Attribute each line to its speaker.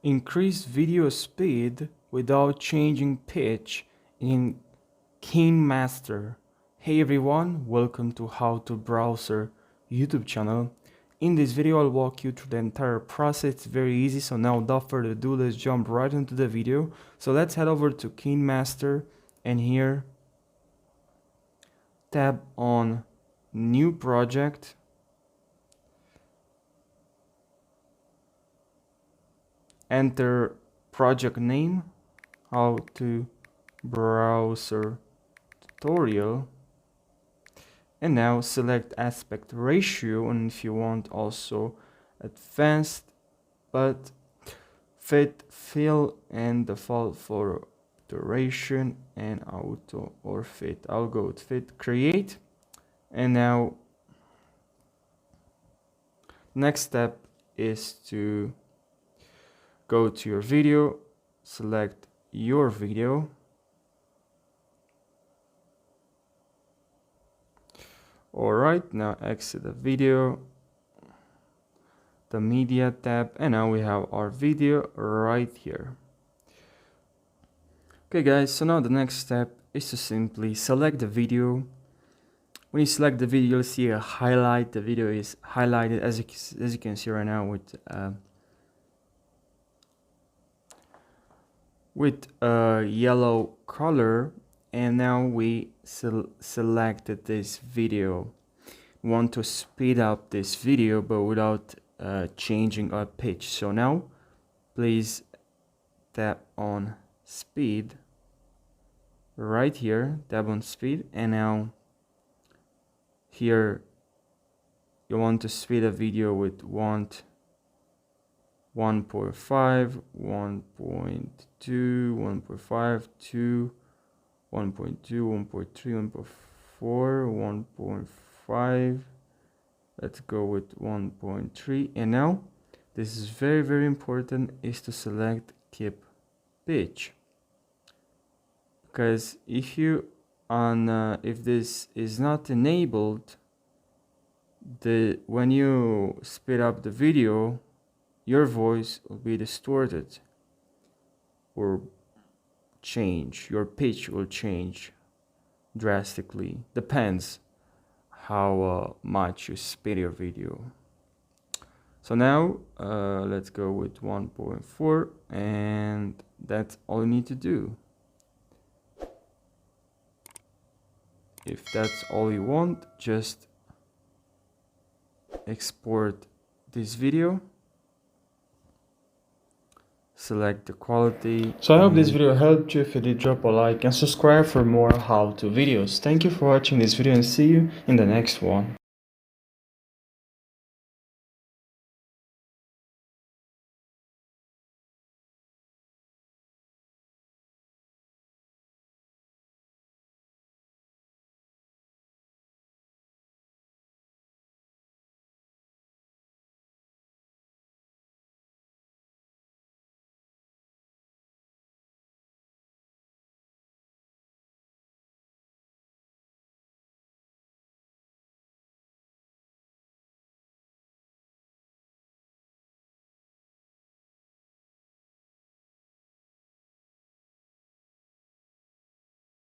Speaker 1: Increase video speed without changing pitch in Kinemaster. Hey everyone, welcome to How to Browser YouTube channel. In this video I'll walk you through the entire process. It's very easy, so now without further ado, let's jump right into the video. So let's head over to Kinemaster and here tab on New Project. Enter project name, How to Browser Tutorial, and now select aspect ratio, and if you want also advanced, but fit, fill, and default for duration and auto or fit. I'll go with fit, create, and now next step is to go to your video, select your video, alright, now exit the video, the media tab, and now we have our video right here. Okay guys, so now the next step is to simply select the video. When you select the video, you'll see a highlight. The video is highlighted as you can see right now with a yellow color, and now we selected this video. We want to speed up this video but without changing our pitch. So now please tap on speed right here, tap on speed, and now here you want to speed the video with 1.5, 1.2, 1.5, 2, 1.2, 1.3, 1.4, 1.5. Let's go with 1.3. And now this is very important, is to select keep pitch, because if you if this is not enabled, when you speed up the video, your voice will be distorted or change. Your pitch will change drastically. Depends how much you speed your video. So now let's go with 1.4, and that's all you need to do. If that's all you want, just export this video, select the quality. So I hope this video helped you. If you did, drop a like and subscribe for more how-to videos. Thank you for watching this video and see you in the next one.